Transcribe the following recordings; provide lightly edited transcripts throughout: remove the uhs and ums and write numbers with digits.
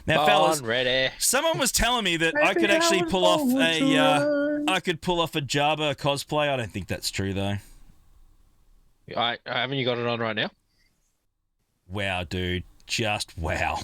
Now, fellas, ready. someone was telling me that I Maybe could actually I was pull off born to run. I could pull off a Jabba cosplay. I don't think that's true though. Haven't you got it on right now? Wow, dude, just wow.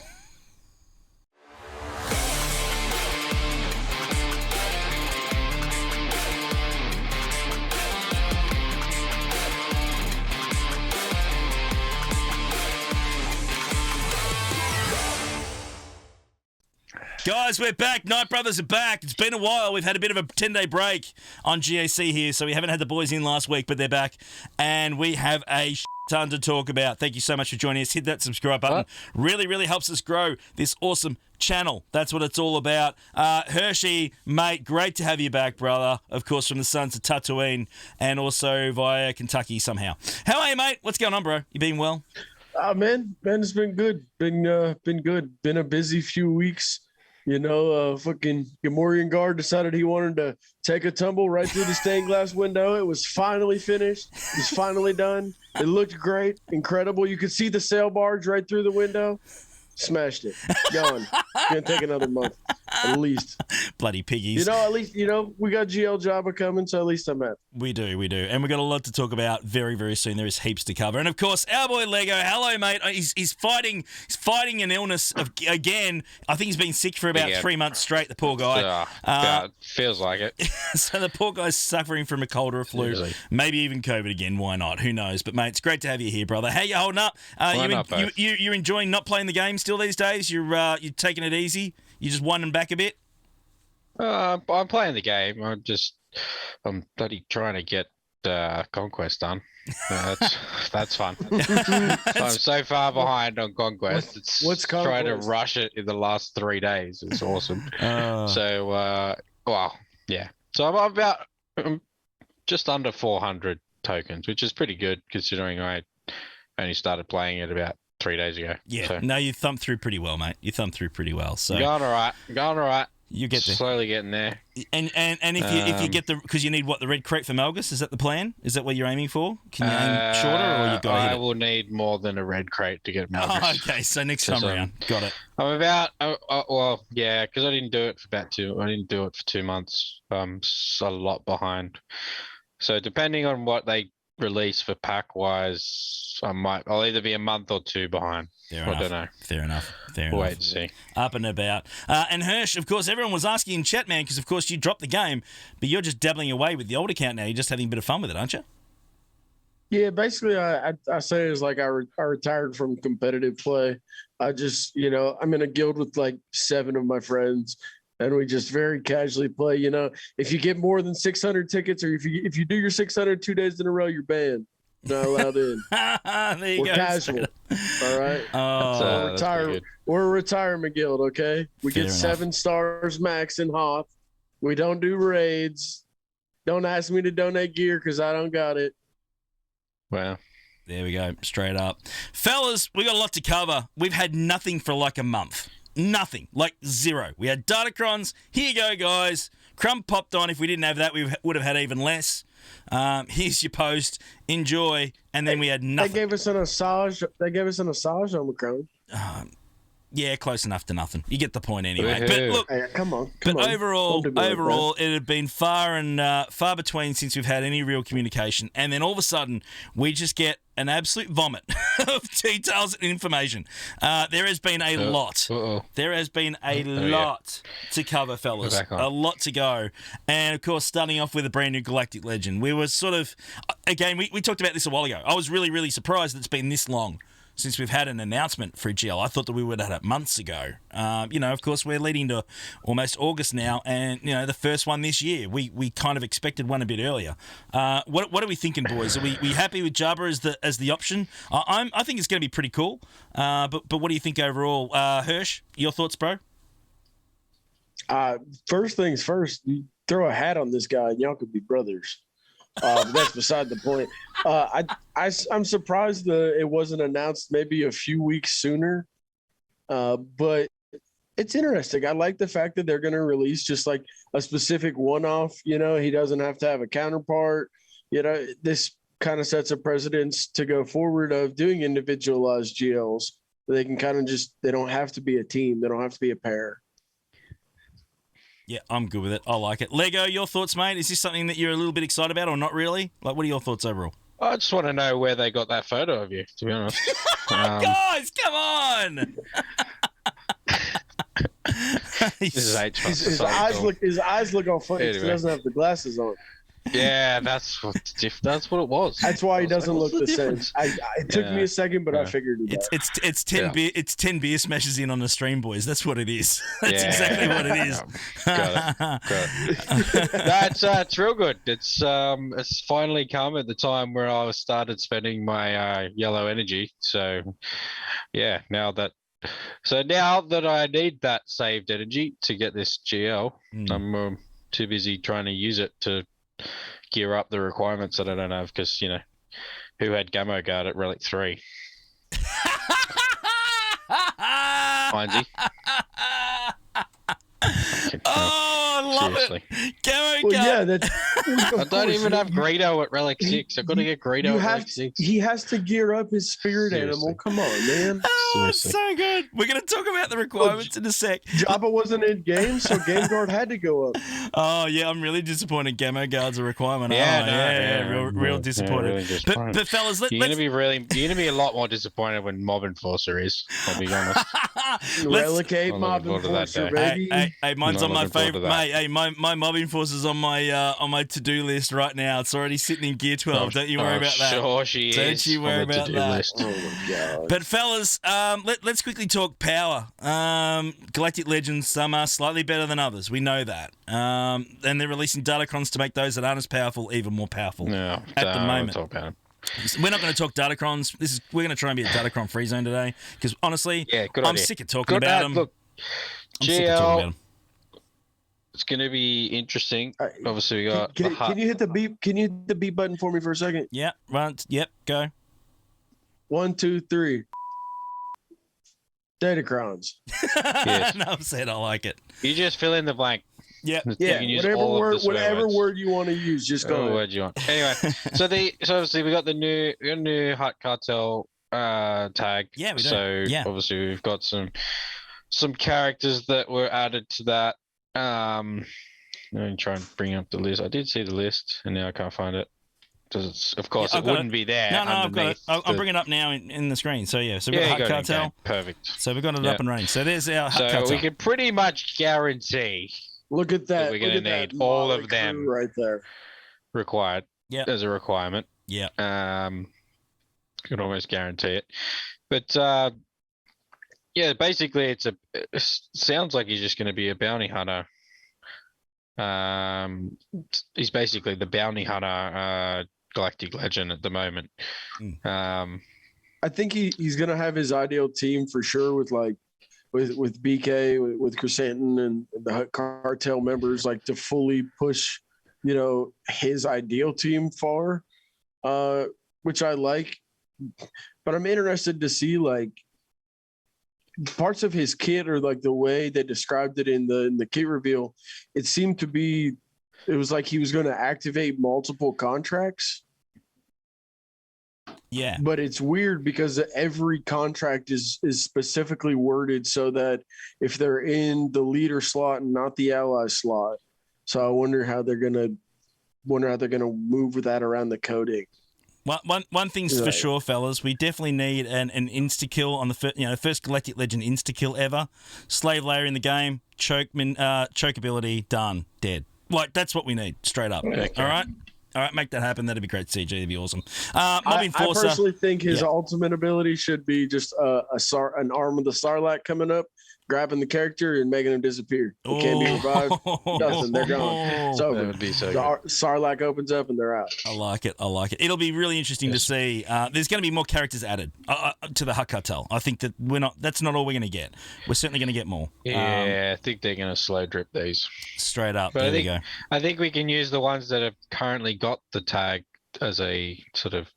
Guys, we're back. Night Brothers are back. It's been a while. We've had a bit of a 10-day break on GAC here, so we haven't had the boys in last week, but they're back, and we have a ton to talk about. Thank you so much for joining us. Hit that subscribe button. Really, really helps us grow this awesome channel. That's what it's all about. Hershey, mate, great to have you back, brother. Of course, from the Sons of Tatooine and also via Kentucky somehow. How are you, mate? What's going on, bro? You been well? Man, it's been good. Been good. Been a busy few weeks. You know, fucking Gamorrean guard decided he wanted to take a tumble right through the stained glass window. It was finally finished. It was finally done. It looked great, incredible. You could see the sail barge right through the window. Smashed it. Gone. Gonna take another month, at least. Bloody piggies. You know, at least, we got GL Jabba coming, so at least I'm happy. We do. And we've got a lot to talk about very, very soon. There is heaps to cover. And, of course, our boy Lego. Hello, mate. He's fighting an illness again. I think he's been sick for about 3 months straight, the poor guy. Feels like it. So the poor guy's suffering from a cold or a flu. Seriously. Maybe even COVID again. Why not? Who knows? But, mate, it's great to have you here, brother. How you holding up? You enjoying not playing the game still these days? You're taking it easy? You just winding back a bit? I'm playing the game. I'm bloody trying to get Conquest done. That's fun. I'm so far behind on Conquest. What's trying Conquest? to rush it in the last 3 days. It's awesome. So, yeah. So I'm just under 400 tokens, which is pretty good considering I only started playing it about 3 days ago. Yeah, so. No, you thumped through pretty well, mate. You thumped through pretty well. So Going all right. You get there. Slowly getting there. And if you get because you need the red crate for Malgus, is that the plan? Is that what you're aiming for? Can you aim shorter or you got? I will need more than a red crate to get Malgus. Oh, okay. So next time around, got it. I'm about because I didn't do it for 2 months. A lot behind. So depending on what they release for pack wise, I'll either be a month or 2 behind. I don't know. Fair enough. Wait and see. Up and about. And Hirsch, of course, everyone was asking in chat, man, because of course you dropped the game, but you're just dabbling away with the old account now. You're just having a bit of fun with it, aren't you? Yeah, basically, I say it's like I retired from competitive play. I just, I'm in a guild with like 7 of my friends, and we just very casually play. If you get more than 600 tickets, or if you do your 600 2 days in a row, you're banned. Not allowed in. There you We're go. casual. All right. We're a retirement guild. Okay. We get 7 stars max in Hoth. We don't do raids. Don't ask me to donate gear because I don't got it. Well, there we go. Straight up, fellas. We got a lot to cover. We've had nothing for like a month. Nothing. Like zero. We had Datacrons. Here you go, guys. Crumb popped on. If we didn't have that, we would have had even less. Here's your post. Enjoy. And then we had nothing. They gave us an Asajj. Omicron. Yeah, close enough to nothing. You get the point anyway. But look, hey, come on. Overall, it had been far between since we've had any real communication. And then all of a sudden, we just get an absolute vomit of details and information. There has been a lot. There has been a lot to cover, fellas. A lot to go. And, of course, starting off with a brand new Galactic Legend. We were sort of... Again, we talked about this a while ago. I was really, really surprised that it's been this long since we've had an announcement for GL. I thought that we would have had it months ago. Of course, we're leading to almost August now, and, the first one this year. We kind of expected one a bit earlier. What are we thinking, boys? Are we happy with Jabba as the option? I think it's going to be pretty cool. But what do you think overall? Hirsch, your thoughts, bro? First things first, you throw a hat on this guy and y'all could be brothers. That's beside the point. I'm surprised that it wasn't announced maybe a few weeks sooner. But it's interesting. I like the fact that they're going to release just like a specific one-off. He doesn't have to have a counterpart. This kind of sets a precedence to go forward of doing individualized GLs. They can kind of they don't have to be a team. They don't have to be a pair. Yeah, I'm good with it. I like it. Lego, your thoughts, mate? Is this something that you're a little bit excited about or not really? Like, what are your thoughts overall? I just want to know where they got that photo of you, to be honest. Guys, come on! This is his eyes look all funny because he doesn't have the glasses on. Yeah, that's what it was. That's why he doesn't look the same. It took me a second, but I figured it out. It's 10 beer smashes in on the stream, boys. That's what it is. That's exactly what it is. Got it. It's real good. It's finally come at the time where I started spending my yellow energy. So yeah, now that I need that saved energy to get this GL, I'm too busy trying to use it to gear up the requirements that I don't have because, who had Gamma Guard at Relic 3? Mindsy. Oh, I love Seriously. it. Gamma Well, Guard. I don't even have Greedo at Relic 6. I've got to get Greedo at Relic 6. He has to gear up his spirit animal. Come on, man. Oh, so good. We're going to talk about the requirements in a sec. Jabba wasn't in game, so Game Guard had to go up. Oh, yeah, I'm really disappointed. Gamma Guard's a requirement. Real disappointed. Really but fellas, you're gonna be a lot more disappointed when Mob Enforcer is. I'll be honest. Relic 8 Mob Enforcer, baby. Hey, mine's on my favorite, mate. Hey, my Mob Enforcer's on my to-do list right now. It's already sitting in Gear 12. Don't you worry about that. Sure, she is. Don't you worry about that. List. Oh my God. But fellas, let's quickly talk power. Galactic Legends, some are slightly better than others. We know that. And they're releasing Datacrons to make those that aren't as powerful even more powerful. No, at the moment. Talk about We're not going to talk Datacrons. We're going to try and be a Datacron free zone today because honestly, I'm sick of talking about them. Look, I'm sick of talking about them. It's going to be interesting. Obviously, we got. Can you hit the beep? Can you hit the beep button for me for a second? Yeah. Right. Yep. Go. 1, 2, 3. Datacrons. Yes. Enough said. I like it. You just fill in the blank. Yeah. Whatever word you want to use, just go. Whatever word you want. Anyway, so obviously we got the new Hut Cartel tag. Yeah, we do. So obviously we've got some characters that were added to that. Let me try and bring up the list. I did see the list, and now I can't find it. Because of course it wouldn't be there. No, I've got it. I'll bring it up now in the screen. So so we've got Hut Cartel. Perfect. So we've got it up and running. So there's our Hut Cartel. So we can pretty much guarantee. Look at that. We're going to need all of them right there. Required. Yeah. As a requirement. Yeah. Could almost guarantee it. But basically it sounds like he's just going to be a bounty hunter. He's basically the bounty hunter Galactic Legend at the moment. I think he's going to have his ideal team for sure with BK, with Chrysanthemum and the Hut Cartel members, like to fully push, his ideal team far, which I like. But I'm interested to see like parts of his kit or like the way they described it in the kit reveal. It seemed to be, it was like he was going to activate multiple contracts. Yeah. But it's weird because every contract is specifically worded so that if they're in the leader slot and not the ally slot. So I wonder how they're gonna move with that around the coding. One thing's for sure, fellas. We definitely need an insta kill on the first Galactic Legend insta kill ever. Slave layer in the game, choke ability, done, dead. Like that's what we need, straight up. Okay. All right, make that happen. That'd be great, CG. That'd be awesome. Mob Enforcer. I personally think his ultimate ability should be just an arm of the Sarlacc coming up, grabbing the character and making him disappear. He can't be revived. Nothing. They're gone. So that would be so good. Sarlacc opens up and they're out. I like it. It'll be really interesting to see. There's going to be more characters added to the Hut Cartel. I think that that's not all we're going to get. We're certainly going to get more. Yeah, I think they're going to slow drip these. Straight up. But there we go. I think we can use the ones that have currently got the tag as a sort of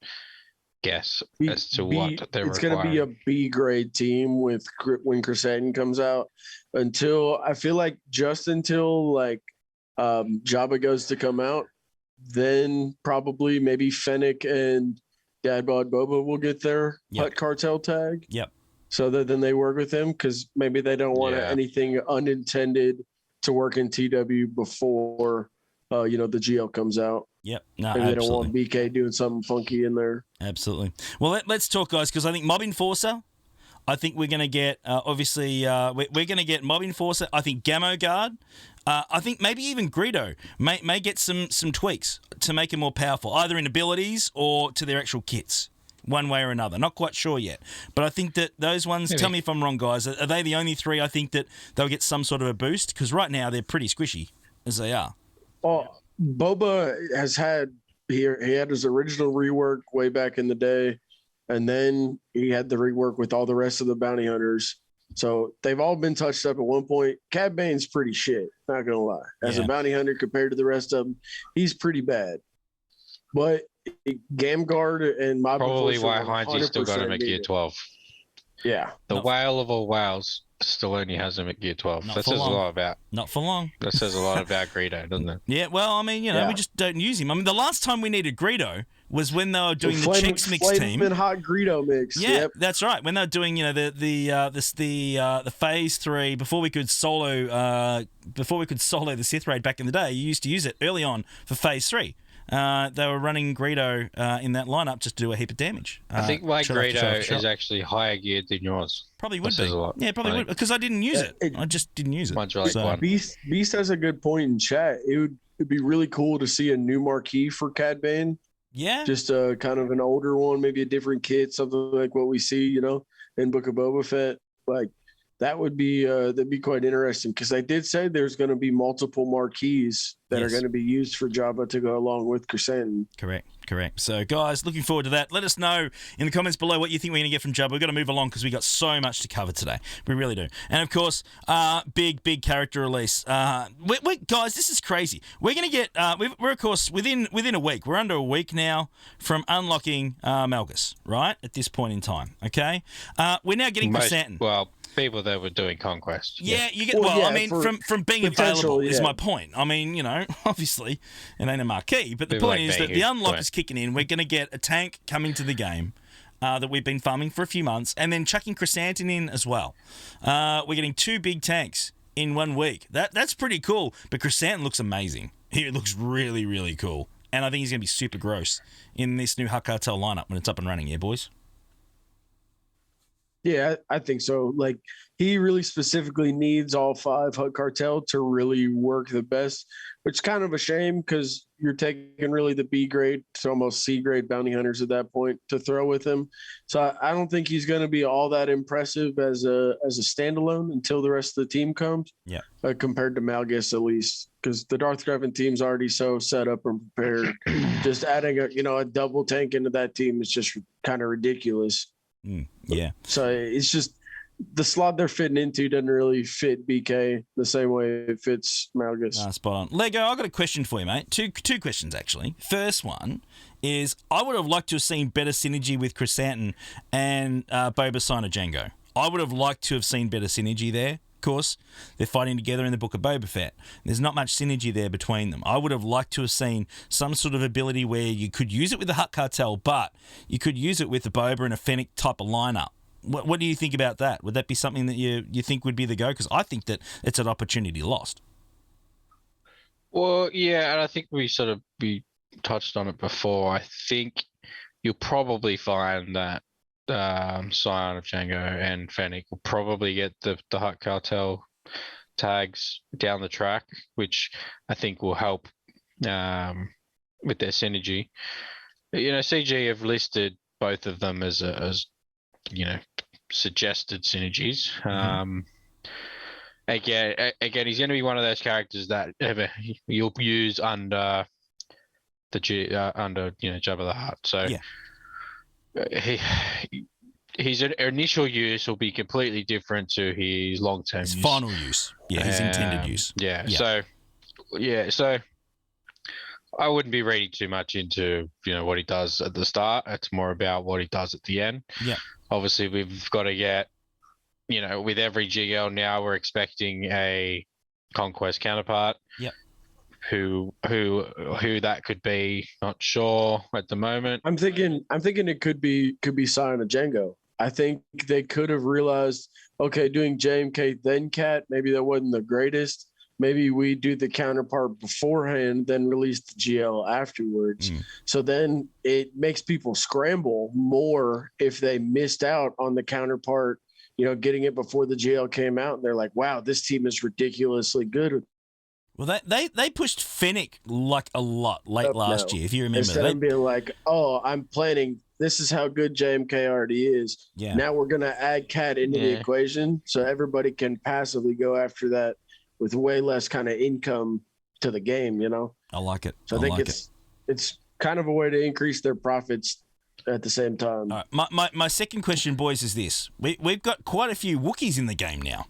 guess as to what they're It's going to be a B grade team when Crusading comes out until Jabba goes to come out, then probably maybe Fennec and Dad Bod Boba will get their Hut Cartel tag. Yep. so that then they work with him because maybe they don't want Yeah. anything unintended to work in TW before the GL comes out. Yep. No, Maybe they don't absolutely. want BK doing something funky in there. Absolutely. Well, let's talk, guys, because I think Mob Enforcer, I think we're going to get, obviously, we're going to get Mob Enforcer. I think Gamo Guard. I think maybe even Greedo may get some tweaks to make it more powerful, either in abilities or to their actual kits, one way or another. Not quite sure yet. But I think that those ones, Maybe. tell me if I'm wrong, guys, are they the only three I think that they'll get some sort of a boost? Because right now they're pretty squishy as they are. Oh, Boba has had he had his original rework way back in the day, and then he had the rework with all the rest of the bounty hunters. So they've all been touched up at one point. Cad Bane's pretty shit, not gonna lie. As Yeah. a bounty hunter compared to the rest of them, he's pretty bad. But Gamguard and Mob Probably Enforcer why Heinz still got him 100% at Gear need it. 12. Yeah. The Not- whale of all whales still only has him at Gear 12. Not That for says a long. lot about Not for long. Greedo, doesn't it? Yeah, well, I mean, Yeah. we just don't use him. I mean, the last time we needed Greedo was when they were doing the Chicks mix team. Flamin' Hot Greedo mix. Yeah, Yep. that's right. When they were doing, the phase 3 before we could solo the Sith raid back in the day. You used to use it early on for phase 3. They were running Greedo in that lineup just to do a heap of damage. I think my shot after shot after Greedo shot. is actually higher geared than yours. Probably that would be. says a lot, Yeah, probably I would think. because I didn't use it. It- I just didn't use it. Mine's like So- one. Beast has a good point in chat. It'd be really cool to see a new marquee for Cad Bane. Yeah, Just a kind of an older one, maybe a different kit, something like what we see, in Book of Boba Fett. Like that would be that'd be quite interesting because they did say there's going to be multiple marquees that are Yes. going to be used for Jabba to go along with Chrysanthemum. Correct. So, guys, looking forward to that. Let us know in the comments below what you think we're going to get from Jabba. We've got to move along because we got so much to cover today. We really do. And, of course, big character release. Guys, this is crazy. We're going to get, we're, of course, within a week. We're under a week now from unlocking Malgus, right, at this point in time, okay? We're now getting Chrysanthemum. Well, people that were doing Conquest. Yeah, you get. Well, Well, yeah, I mean, for from being potential, available is yeah. my point. I mean, obviously, it ain't a marquee, but the People point like is that me the who unlock don't. is kicking in. We're going to get a tank coming to the game that we've been farming for a few months, and then chucking Chrysanthemum in as well. We're getting 2 big tanks in 1 week. That's pretty cool. But Chrysanthemum looks amazing. He looks really, really cool, and I think he's going to be super gross in this new Hutt Cartel lineup when it's up and running. Yeah, boys. Yeah, I think so. Like he really specifically needs all 5 Hutt Cartel to really work the best, which is kind of a shame because you're taking really the B grade to almost C grade bounty hunters at that point to throw with him. So I don't think he's going to be all that impressive as a standalone until the rest of the team comes. Yeah. Compared to Malgus at least, because the Darth Revan team's already so set up and prepared. Just adding a double tank into that team is just kind of ridiculous. Yeah. So it's just the slot they're fitting into doesn't really fit BK the same way it fits Malgus. Spot on. Lego, I've got a question for you, mate. Two questions, actually. First one is, I would have liked to have seen better synergy with Chrysanthemum and Boba Sino Django. I would have liked to have seen better synergy there. Of course, they're fighting together in the Book of Boba Fett. There's not much synergy there between them. I would have liked to have seen some sort of ability where you could use it with the Hutt Cartel, but you could use it with the Boba and a Fennec type of lineup. What do you think about that? Would that be something that you think would be the go? Because I think that it's an opportunity lost. Well, yeah, and I think we touched on it before. I think you'll probably find that Scion of Django and Fennec will probably get the Hutt Cartel tags down the track, which I think will help with their synergy. But, CG have listed both of them as suggested synergies. Again, he's going to be one of those characters that you'll use under Jabba the Hutt. So Yeah. his initial use will be completely different to his long-term His use. final use. Yeah, his intended use. Yeah. Yeah. So I wouldn't be reading too much into what he does at the start. It's more about what he does at the end. Yeah. Obviously, we've got to get with every GL now, we're expecting a Conquest counterpart. Yep. Who that could be? Not sure at the moment. I'm thinking it could be Scion of Django. I think they could have realized, okay, doing JMK then Cat, maybe that wasn't the greatest. Maybe we do the counterpart beforehand, then release the GL afterwards. So then it makes people scramble more if they missed out on the counterpart, getting it before the GL came out. And they're like, wow, this team is ridiculously good. Well, they pushed Fennec like a lot late last year, if you remember. Instead of being like, oh, I'm planning, this is how good JMK already is. Yeah. Now we're going to add Cat into the equation so everybody can passively go after that with way less kind of income to the game, I like it. So I think it's kind of a way to increase their profits at the same time. All right. My second question, boys, is this. We've got quite a few Wookiees in the game now.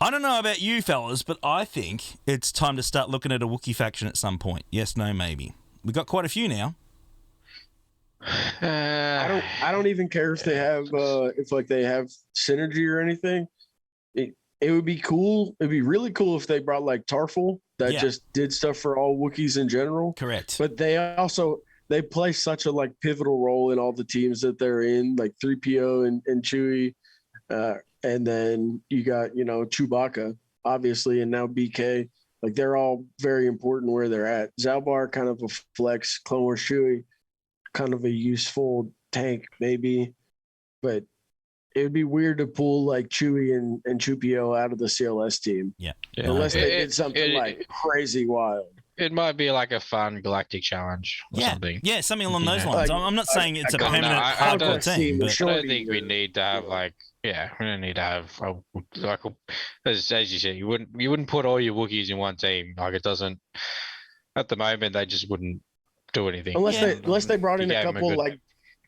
I don't know about you fellas, but I think it's time to start looking at a Wookiee faction at some point. Yes, no, maybe. We've got quite a few now. I don't even care if they have they have synergy or anything. It would be cool. It'd be really cool if they brought like Tarful that just did stuff for all Wookiees in general. Correct. But they play such a pivotal role in all the teams that they're in, like 3PO and Chewie. And then you got, Chewbacca, obviously, and now BK. Like, they're all very important where they're at. Zalbar, kind of a flex. Clone Wars Chewie, kind of a useful tank, maybe. But it would be weird to pull, Chewie and Chewpio out of the CLS team. Yeah. Unless they did something, crazy wild. It might be like a fun galactic challenge or something. Yeah, something along those lines. I'm not saying it's a permanent hardcore team. But I don't think we need to have we don't need to have as you said, you wouldn't put all your Wookiees in one team. Like, it doesn't at the moment. They just wouldn't do anything unless they brought in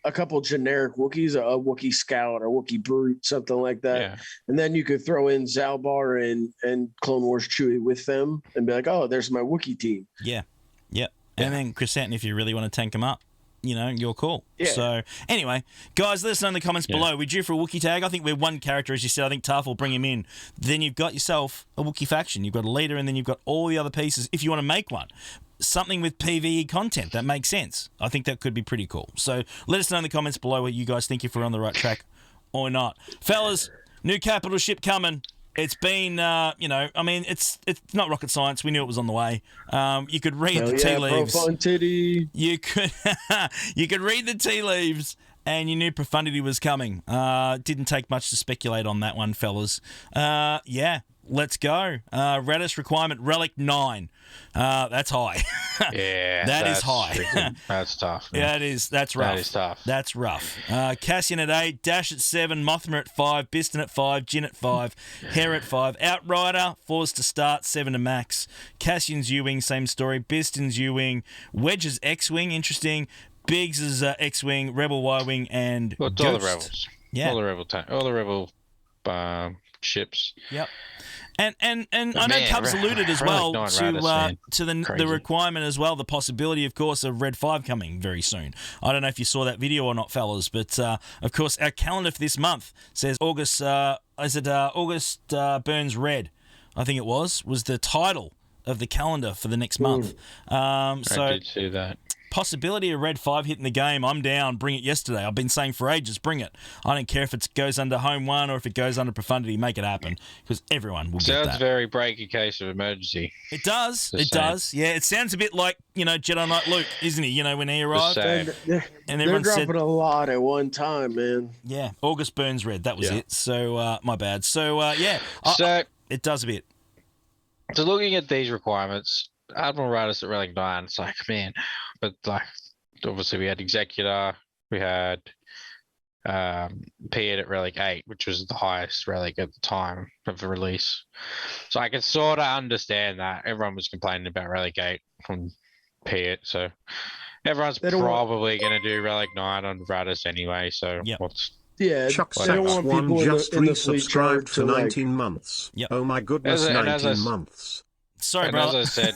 a couple generic Wookiees, a Wookiee Scout or Wookiee Brute, something like that. Yeah. And then you could throw in Zalbar and Clone Wars Chewie with them and be like, oh, there's my Wookiee team. Yeah. And then Chris Santon, if you really want to tank them up, you're cool. Yeah. So anyway, guys, let us know in the comments below. We're due for a Wookiee tag. I think we're one character, as you said. I think Tarf will bring him in. Then you've got yourself a Wookiee faction. You've got a leader, and then you've got all the other pieces if you want to make one. Something with PvE content that makes sense. I think that could be pretty cool. So let us know in the comments below what you guys think, if we're on the right track or not. Fellas, new capital ship coming. It's been, it's not rocket science. We knew it was on the way. You could read the tea leaves. Profundity. You could read the tea leaves, and you knew profundity was coming. Didn't take much to speculate on that one, fellas. Let's go. Radis requirement relic 9. That's high. That is high. That's tough. Man. Yeah, it is. That's rough. That is tough. That's rough. Cassian at 8, Dash at 7, Mothma at 5, Biston at 5, Jin at 5, Hera at 5, Outrider, 4's to start, 7 to max. Cassian's U-Wing, same story. Biston's U-Wing. Wedge's X-Wing, interesting. Biggs is X-Wing, Rebel Y-Wing, and Ghost. All the Rebels. Yeah. All the Rebel ships. Yep. And I know Cubs alluded as well to the requirement as well, the possibility, of course, of Red 5 coming very soon. I don't know if you saw that video or not, fellas, but of course our calendar for this month says August. August Burns Red? I think it was the title of the calendar for the next month. I did see that. Possibility of Red 5 hitting the game. I'm down. Bring it yesterday. I've been saying for ages, bring it. I don't care if it goes under Home 1 or if it goes under Profundity. Make it happen, because everyone will get that. Sounds very break in case of emergency. It does. Does. Yeah, it sounds a bit like, Jedi Knight Luke, isn't he? When he arrived. And they're dropping a lot at one time, man. Yeah, August Burns Red. That was it. So, my bad. So, it does a bit. So, looking at these requirements, Admiral Radis at Relic 9, it's like, man, but obviously we had Executor, we had Piet at Relic 8, which was the highest relic at the time of the release. So I can sort of understand that. Everyone was complaining about Relic 8 from Piet, so everyone's probably going to do Relic 9 on Radis anyway, so Chuck Sachs one just resubscribed for 19 months. Yep. Oh my goodness, 19 months. Sorry, bro. As I said,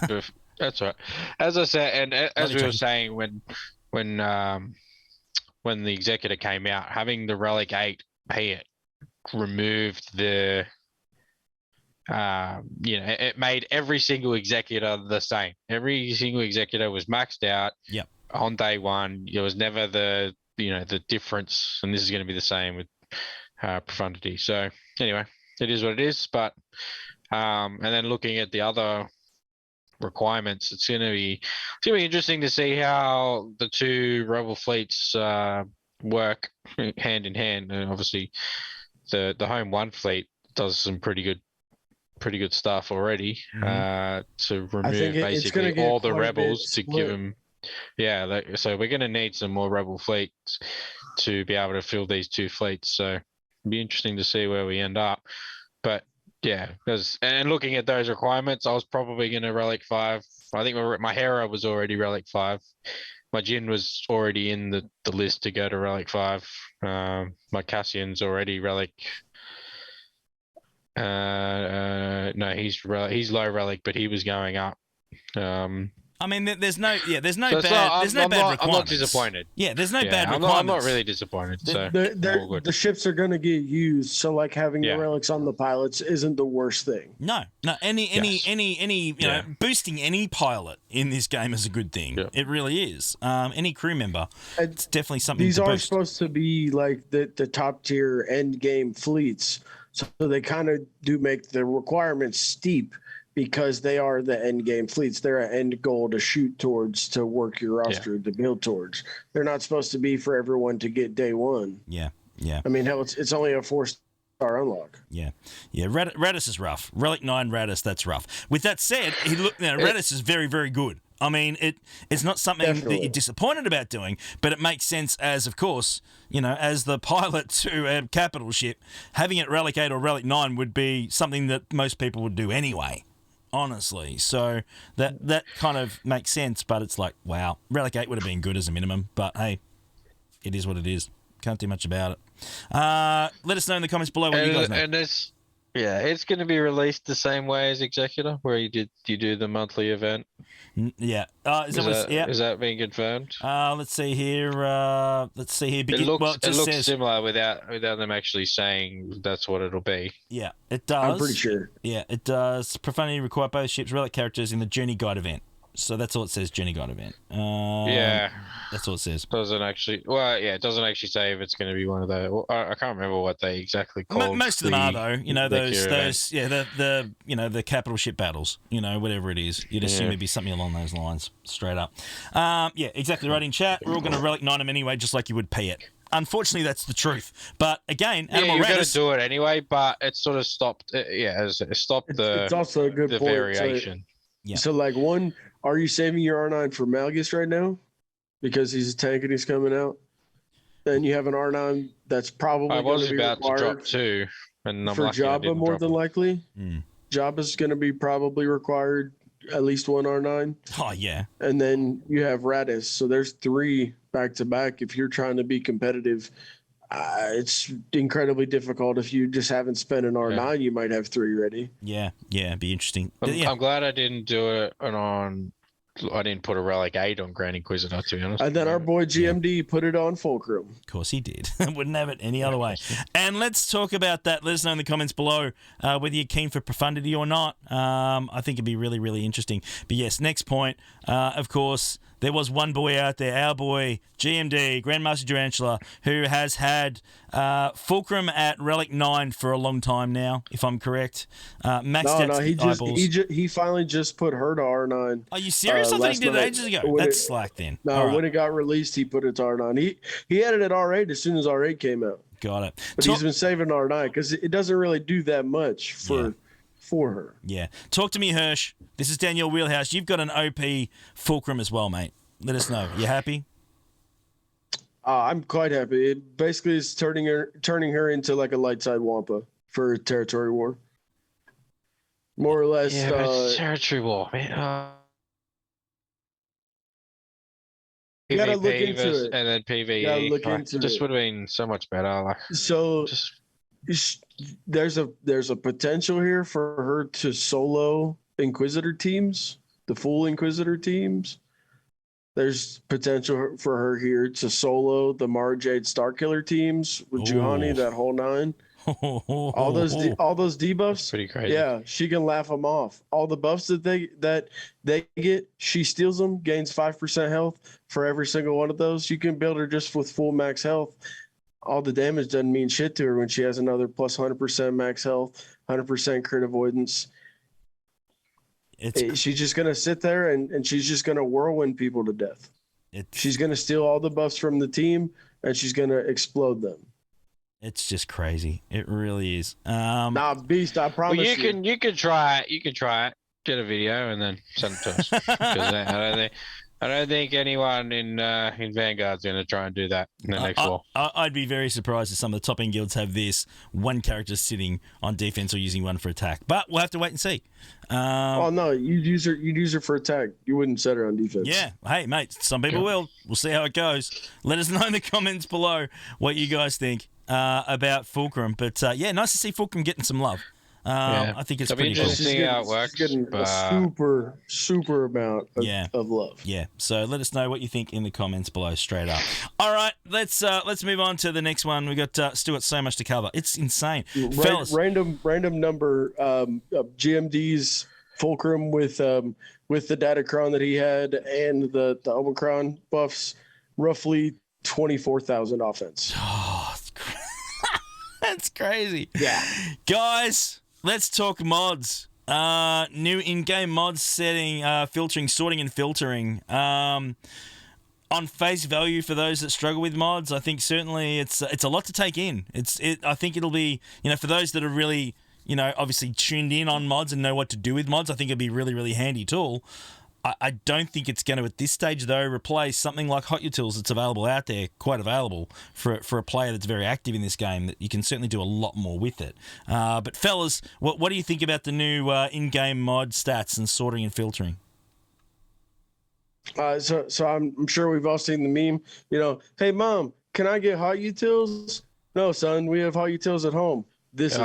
that's right. As I said, and as we were saying when the Executor came out, having the Relic 8 Piet removed the, it made every single Executor the same. Every single Executor was maxed out. Yep. On day one, it was never the the difference, and this is going to be the same with profundity. So anyway, it is what it is. But and then looking at the other requirements, it's going to be interesting to see how the two rebel fleets work hand in hand. And obviously, the Home One fleet does some pretty good stuff already to remove basically all the rebels to give them. Yeah, so we're going to need some more rebel fleets to be able to fill these two fleets. So it'll be interesting to see where we end up. But yeah, and looking at those requirements, I was probably going to Relic 5. I think my Hera was already Relic 5. My Jin was already in the list to go to Relic 5. My Cassian's already Relic. No, he's low Relic, but he was going up. I mean, there's no bad requirements. I'm not disappointed. Yeah, there's no bad requirements. I'm not really disappointed. The ships are going to get used, so like having the relics on the pilots isn't the worst thing. No, any boosting any pilot in this game is a good thing. Yeah. It really is. Any crew member, it's definitely something. These to are boost. supposed to be like the top tier end game fleets, so they kind of do make the requirements steep. Because they are the end game fleets. They're an end goal to shoot towards, to work your roster, to build towards. They're not supposed to be for everyone to get day one. Yeah. I mean, hell, it's only a 4-star unlock. Yeah. Radis is rough. Relic 9 Radis, that's rough. With that said, Radis is very, very good. I mean, it's not something that you're disappointed about doing, but it makes sense as, of course, as the pilot to a capital ship, having it Relic 8 or Relic 9 would be something that most people would do anyway. Honestly, so that kind of makes sense, but it's like, wow, Relic 8 would have been good as a minimum, but hey, it is what it is. Can't do much about it. Let us know in the comments below what you guys know. And it's going to be released the same way as Executor, where you do the monthly event. Yeah. Is that being confirmed? Let's see here. It looks similar without them actually saying that's what it'll be. Yeah, it does. I'm pretty sure. Yeah, it does. Profundity require both ships, relic characters in the Journey Guide event. So that's all it says, Journey Guide event. That's all it says. It doesn't actually say if it's going to be one of the. I can't remember what they exactly call. Most of them are though. The capital ship battles. Whatever it is, you'd assume it'd be something along those lines, straight up. Exactly right in chat. We're all going to relic 9 them anyway, just like you would pay it. Unfortunately, that's the truth. But again, Animal you're going to do it anyway. But it sort of stopped. It's also a good point. Variation. So like one. Are you saving your R9 for Malgus right now? Because he's a tank and he's coming out. Then you have an R9 that's probably I was about to drop 2. And I'm for Jabba more than likely. Jabba's going to be probably required at least one R9. Oh, yeah. And then you have Radis. So there's 3 back-to-back. If you're trying to be competitive, it's incredibly difficult. If you just haven't spent an R9, you might have 3 ready. Yeah, it'd be interesting. I'm glad I didn't do it I didn't put a Relic 8 on Grand Inquisitor, to be honest. And then our boy GMD put it on Fulcrum. Of course he did. Wouldn't have it any other way. And let's talk about that. Let us know in the comments below whether you're keen for Profundity or not. I think it'd be really, really interesting. But yes, next point, of course, there was one boy out there, our boy, GMD, Grandmaster Durantula, who has had Fulcrum at Relic 9 for a long time now, if I'm correct. He finally just put her to R9. Are you serious? I thought he did it ages ago. That's slack then. No, when it got released, he put it to R9. He had it at R8 as soon as R8 came out. Got it. But he's been saving R9 because it doesn't really do that much for her. Yeah. Talk to me, Hirsch. This is Daniel Wheelhouse. You've got an OP Fulcrum as well, mate. Let us know. You happy? I'm quite happy. It basically is turning her into like a light side Wampa for territory war. More or less. Yeah, but it's territory war, man. You gotta look into it. And then PvE. Just would have been so much better. There's a potential here for her to solo Inquisitor teams, the full Inquisitor teams. There's potential for her here to solo the Mara Jade Starkiller teams with Juhani, that whole 9. All those debuffs, Pretty crazy. yeah, she can laugh them off. All the buffs that they get, she steals them, gains 5% health for every single one of those. You can build her just with full max health. All the damage doesn't mean shit to her when she has another plus 100% max health, 100% crit avoidance. She's just gonna sit there and she's just gonna whirlwind people to death. She's gonna steal all the buffs from the team and she's gonna explode them. It's just crazy. It really is. Nah, beast. I promise you can try it. You can try it. Get a video and then send it to us. Because I don't think anyone in Vanguard's going to try and do that in the next war. I'd be very surprised if some of the top end guilds have this one character sitting on defense or using one for attack. But we'll have to wait and see. Oh no, you'd use her for attack. You wouldn't set her on defense. Yeah, hey mate, some people will. We'll see how it goes. Let us know in the comments below what you guys think about Fulcrum. But yeah, nice to see Fulcrum getting some love. I think it's pretty cool. Interesting to see how it works. She's getting a super amount of love. Yeah. So let us know what you think in the comments below, straight up. All right, let's move on to the next one. We got still got so much to cover. It's insane, fellas. Random number. GMD's Fulcrum with the Datacron that he had and the Omicron buffs, roughly 24,000 offense. Oh, that's crazy. Yeah, guys. Let's talk mods. New in-game mods setting, filtering, sorting, and filtering. On face value, for those that struggle with mods, I think certainly it's a lot to take in. I think it'll be, for those that are really, obviously tuned in on mods and know what to do with mods, I think it'll be a really, really handy tool. I don't think it's going to, at this stage, though, replace something like Hot Utils that's available out there, quite available for a player that's very active in this game, that you can certainly do a lot more with it. But, fellas, what do you think about the new in-game mod stats and sorting and filtering? So I'm sure we've all seen the meme, hey, Mom, can I get Hot Utils? No, son, we have Hot Utils at home. That's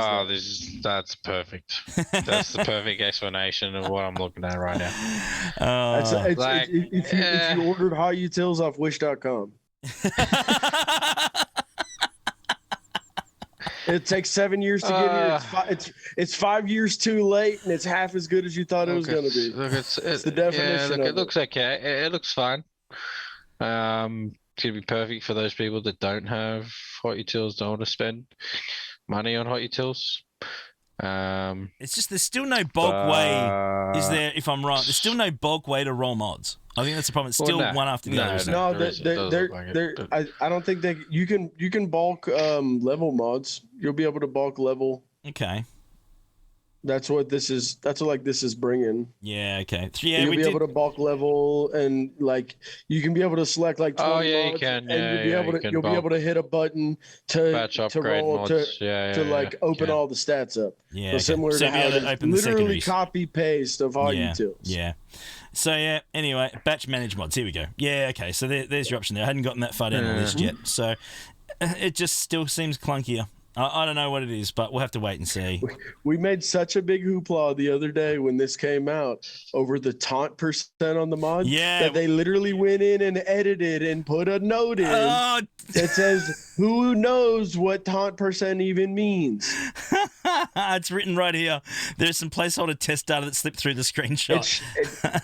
perfect. That's the perfect explanation of what I'm looking at right now. If you ordered Hot Utils off Wish.com, it takes 7 years to get here. It's 5 years too late, and it's half as good as you thought it was going to be. It's the definition. It looks okay. It looks fine. It's gonna be perfect for those people that don't have Hot Utils, don't want to spend money on Hot Utils. It's just there's still no bulk way. Is there? If I'm right, there's still no bulk way to roll mods. I think that's the problem. It's still one after the other. No, I don't think you can bulk level mods. You'll be able to bulk level. Okay. That's what this is. That's what this is bringing. Yeah. Okay. Yeah. You'll be able to bulk level and you can be able to select 20 mods, you can. And you'll be able to hit a button to roll mods. to open all the stats up. Yeah. So similar to how it's literally copy paste of all utils. Yeah. So yeah. Anyway, batch manage mods. Here we go. Yeah. Okay. So there's your option there. I hadn't gotten that far down the list yet. So it just still seems clunkier. I don't know what it is, but we'll have to wait and see. We made such a big hoopla the other day when this came out over the taunt percent on the mod. Yeah. That they literally went in and edited and put a note in that says, who knows what taunt percent even means? It's written right here. There's some placeholder test data that slipped through the screenshot.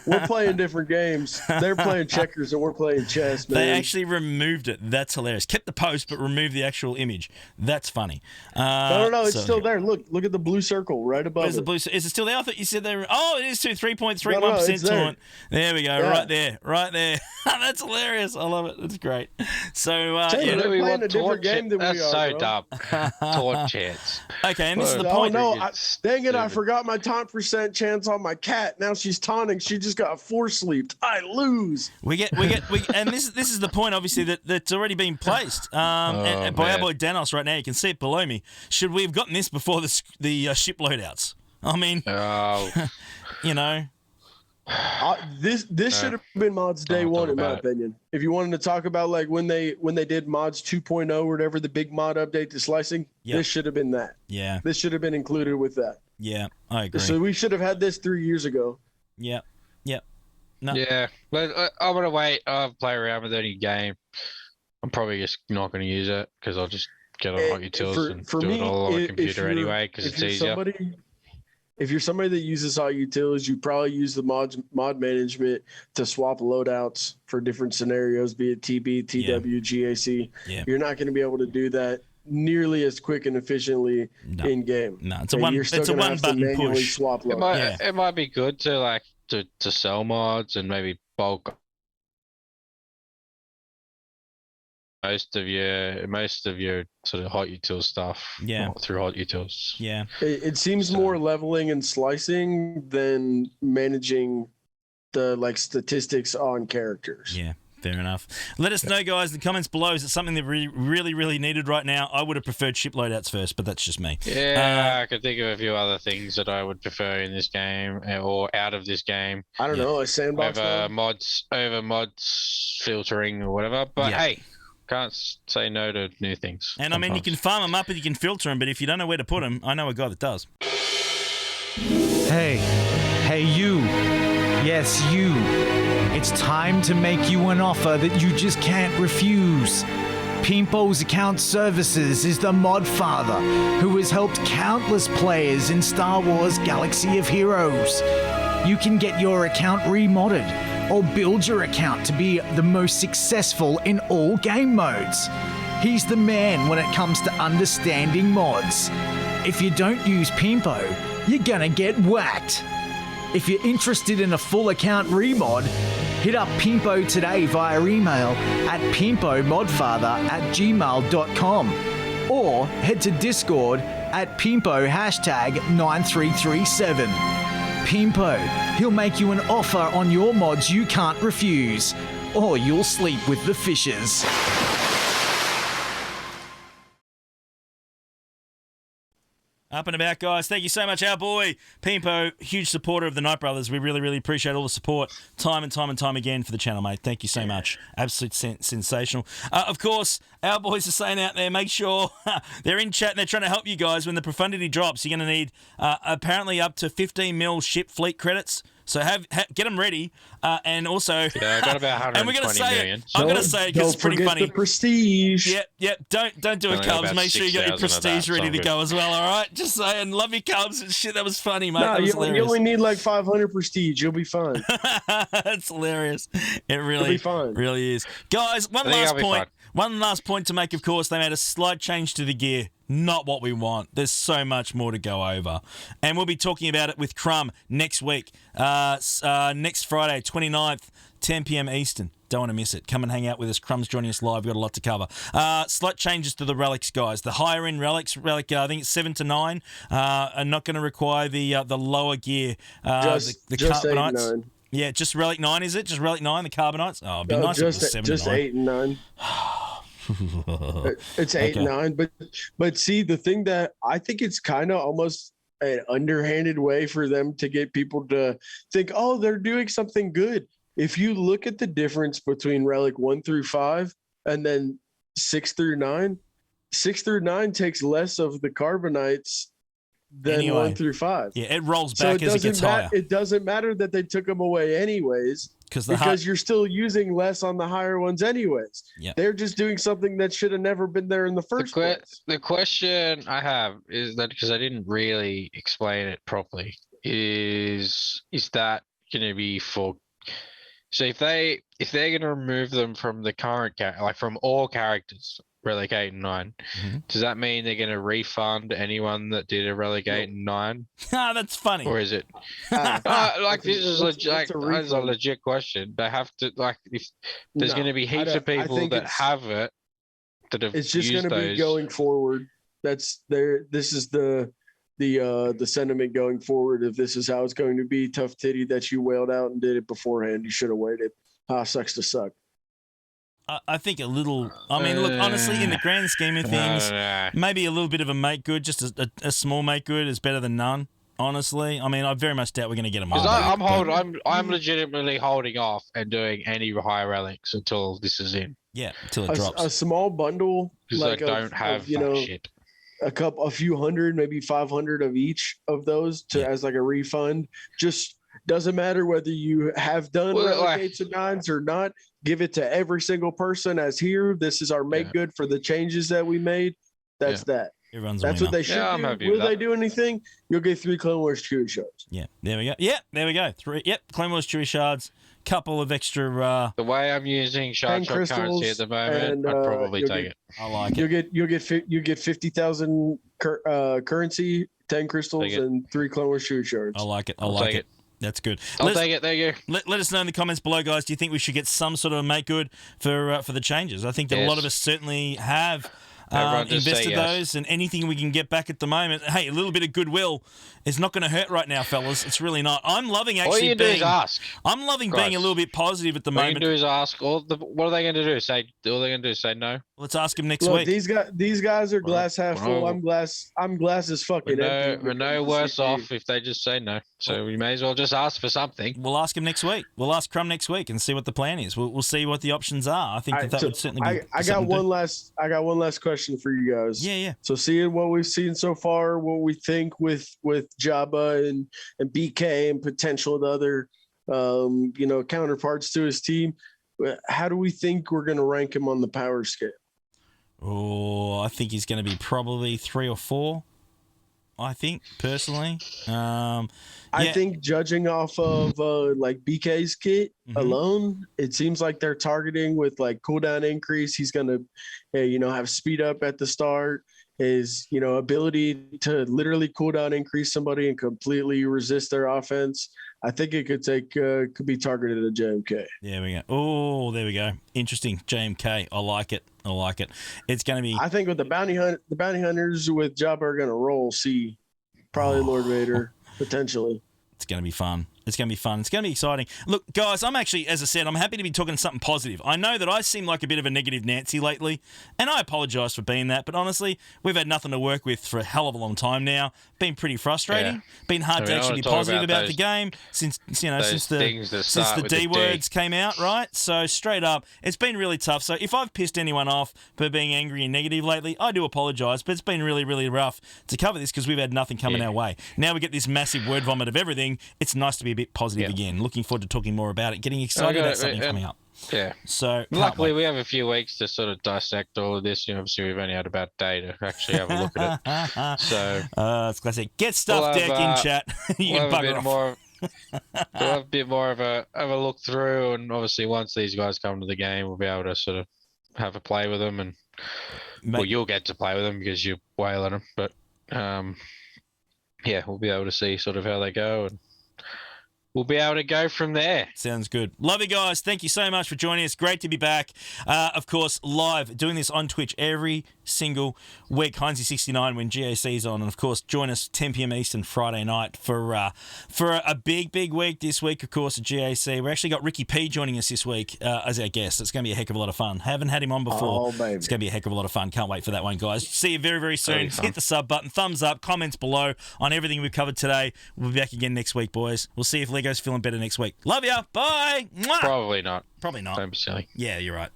We're playing different games. They're playing checkers and we're playing chess, man. They actually removed it. That's hilarious. Kept the post, but removed the actual image. That's funny. No, it's still there. Look at the blue circle right above. Where's the blue? Is it still there? I thought you said they were. Oh, it is too. 3.31% taunt. There we go. Yeah. Right there. That's hilarious. I love it. That's great. So they're playing a different game than we are. That's so dumb. Taunt chance. Okay, and this is the point. Oh no! Dang it! I forgot my taunt percent chance on my cat. Now she's taunting. She just got force sleeped. I lose. We get, and this is the point. Obviously, that's already been placed. And by our boy Danos right now. You can see it below me. Should we have gotten this before the ship loadouts? I mean, this should have been mods day one, in my opinion. If you wanted to talk about when they did mods 2.0 or whatever, the big mod update to slicing, this should have been that. Yeah, this should have been included with that. Yeah, I agree. So we should have had this 3 years ago. Yeah. No. Yeah, but I'm gonna wait. I'll play around with any game. I'm probably just not gonna use it because I'll just get on hot utils and do it all on a computer anyway because it's easier. If you're somebody that uses hot utils, you probably use the mod management to swap loadouts for different scenarios, be it TB, TW, GAC. Yeah. You're not going to be able to do that nearly as quick and efficiently in game. No, it's a one button push. Swap it might be good to to sell mods and maybe bulk most of your sort of hot util stuff through hot utils. Yeah. It seems more leveling and slicing than managing the statistics on characters. Yeah. Fair enough. Let us know, guys, in the comments below. Is it something that we really, really needed right now? I would have preferred ship loadouts first, but that's just me. Yeah, I could think of a few other things that I would prefer in this game or out of this game. I don't know, a sandbox over mods filtering or whatever. But hey, can't say no to new things. And sometimes. I mean, you can farm them up and you can filter them, but if you don't know where to put them, I know a guy that does. Hey, you. Yes, you. It's time to make you an offer that you just can't refuse. Pimpo's Account Services is the mod father who has helped countless players in Star Wars Galaxy of Heroes. You can get your account remodded or build your account to be the most successful in all game modes. He's the man when it comes to understanding mods. If you don't use Pimpo, you're gonna get whacked. If you're interested in a full account remod, hit up Pimpo today via email at pimpomodfather@gmail.com or head to Discord at Pimpo #9337. Pimpo, he'll make you an offer on your mods you can't refuse, or you'll sleep with the fishes. Up and about, guys. Thank you so much, our boy Pimpo, huge supporter of the Knight Brothers. We really, really appreciate all the support time and time again for the channel, mate. Thank you so much. Absolute sensational. Of course, our boys are saying out there, make sure they're in chat and they're trying to help you guys. When the profundity drops, you're going to need apparently up to 15 mil ship fleet credits. So get them ready, and also I got about 120 and we're gonna say million. It. I'm gonna say it because it's pretty funny. The prestige. Yep. Don't do it, Cubs. Make sure you got your prestige ready to go as well. All right. Just saying, love you, Cubs. Shit, that was funny, mate. No, you only need like 500 prestige. You'll be fine. That's hilarious. It really, be fine. Really is, guys. One last point to make. Of course, they made a slight change to the gear. Not what we want. There's so much more to go over. And we'll be talking about it with Crumb next week. Next Friday, 29th, 10 p.m. Eastern. Don't want to miss it. Come and hang out with us. Crumb's joining us live. We've got a lot to cover. Slight changes to the relics, guys. The higher end relics, I think it's 7 to 9, are not going to require the lower gear. The Carbonites. Yeah, just Relic 9, is it? Just Relic 9, the Carbonites? Oh, it'd be nice if it was 7 just to 9. 8 and 9. It's 8 and 9, but see, the thing that I think it's kind of almost an underhanded way for them to get people to think, oh, they're doing something good. If you look at the difference between Relic 1 through 5 and then 6 through 9, 6 through 9 takes less of the Carbonites than 1 through 5. Yeah, it rolls back as it gets higher. It doesn't matter that they took them away anyways. Because you're still using less on the higher ones anyways. Yeah. They're just doing something that should have never been there in the first place. The question I have is that, because I didn't really explain it properly, is that going to be for... So if they're going to remove them from the current, like from all characters, Relic 8 and 9, does that mean they're going to refund anyone that did a Relic 8 and 9? That's funny. Or is it? This is a legit question. They have to, if there's going to be heaps of people that have it, that have it's just going to be going forward. This is the sentiment going forward. If this is how it's going to be, tough titty that you wailed out and did it beforehand. You should have waited. Sucks to suck. I think a little. I mean, look, honestly, in the grand scheme of things, maybe a little bit of a make good, just a small make good is better than none. Honestly, I mean, I very much doubt we're going to get them all. I'm legitimately holding off and doing any high relics until this is in. Yeah, until it drops. A small bundle, because I don't have shit. A few hundred, maybe 500 of each of those as like a refund. Just doesn't matter whether you have done Relic 8s and 9s or not. Give it to every single person as here. This is our make good for the changes that we made. That's that. Everyone's a That's winner. what they should I'm do. happy Will with they that. do anything? You'll get 3 Clone Wars Chewy shards. Yeah, there we go. Yeah, there we go. 3. Yep, Clone Wars Chewy shards. Couple of extra. The way I'm using shard shot currency at the moment, and, I'd probably take it. I like it. You'll get 50,000 currency, 10 crystals, Take it. and 3 Clone Wars Chewy shards. I like it. I I'll like take it. it. That's good. I'll take it. There you go. Let us know in the comments below, guys. Do you think we should get some sort of make good for the changes? I think that a lot of us certainly have Everyone just say invested yes. those, and anything we can get back at the moment. Hey, a little bit of goodwill is not going to hurt right now, fellas. It's really not. I'm loving All actually you do is being. ask. I'm loving Guys, being a little bit positive at the All you moment. do is ask. What are they going to do? All they're going to do is say no. Let's ask him next Look, week. these guys are glass half full. I'm glass as fucking empty. We're no worse off if they just say no. So we may as well just ask for something. We'll ask him next week. We'll ask Crumb next week and see what the plan is. We'll see what the options are. I think that would certainly be. I got one last question for you guys. Yeah. So seeing what we've seen so far, what we think with Jabba and BK and potential of the other counterparts to his team, how do we think we're going to rank him on the power scale? Oh, I think he's going to be probably 3 or 4. I think personally. I think judging off of like BK's kit alone, it seems like they're targeting with like cooldown increase. He's going to, have speed up at the start. His, ability to literally cooldown increase somebody and completely resist their offense. I think it could be targeted at JMK. There we go. Oh, there we go. Interesting. JMK. I like it. It's going to be. I think with the bounty hunters with Jabba are going to roll C, probably Lord Vader potentially. It's going to be fun. It's going to be exciting. Look, guys, I'm actually, as I said, I'm happy to be talking something positive. I know that I seem like a bit of a negative Nancy lately, and I apologise for being that, but honestly, we've had nothing to work with for a hell of a long time now. Been pretty frustrating. Yeah. Been hard to actually be positive about the game since the D words came out, right? So straight up, it's been really tough. So if I've pissed anyone off for being angry and negative lately, I do apologise, but it's been really, really rough to cover this because we've had nothing coming our way. Now we get this massive word vomit of everything. It's nice to be a bit positive again. Looking forward to talking more about it, getting excited about something coming up. Yeah. So luckily we have a few weeks to sort of dissect all of this. Obviously we've only had about a day to actually have a look at it. So it's classic. Get stuff deck in chat. You can bugger off. We'll have a bit more of a look through, and obviously once these guys come to the game, we'll be able to sort of have a play with them, and well, you'll get to play with them because you're whaling them. But we'll be able to see sort of how they go, and we'll be able to go from there. Sounds good. Love you guys. Thank you so much for joining us. Great to be back. Of course, live, doing this on Twitch every single week. Heinzie69 when GAC's on. And, of course, join us 10 p.m. Eastern Friday night for a big week this week, of course, at GAC. We actually got Ricky P joining us this week as our guest. It's going to be a heck of a lot of fun. Haven't had him on before. Oh, baby. It's going to be a heck of a lot of fun. Can't wait for that one, guys. See you very, very soon. Hit the sub button. Thumbs up. Comments below on everything we've covered today. We'll be back again next week, boys. We'll see if Lego's feeling better next week. Love ya. Bye. Mwah. Probably not. Probably not. Don't be silly. Yeah, you're right.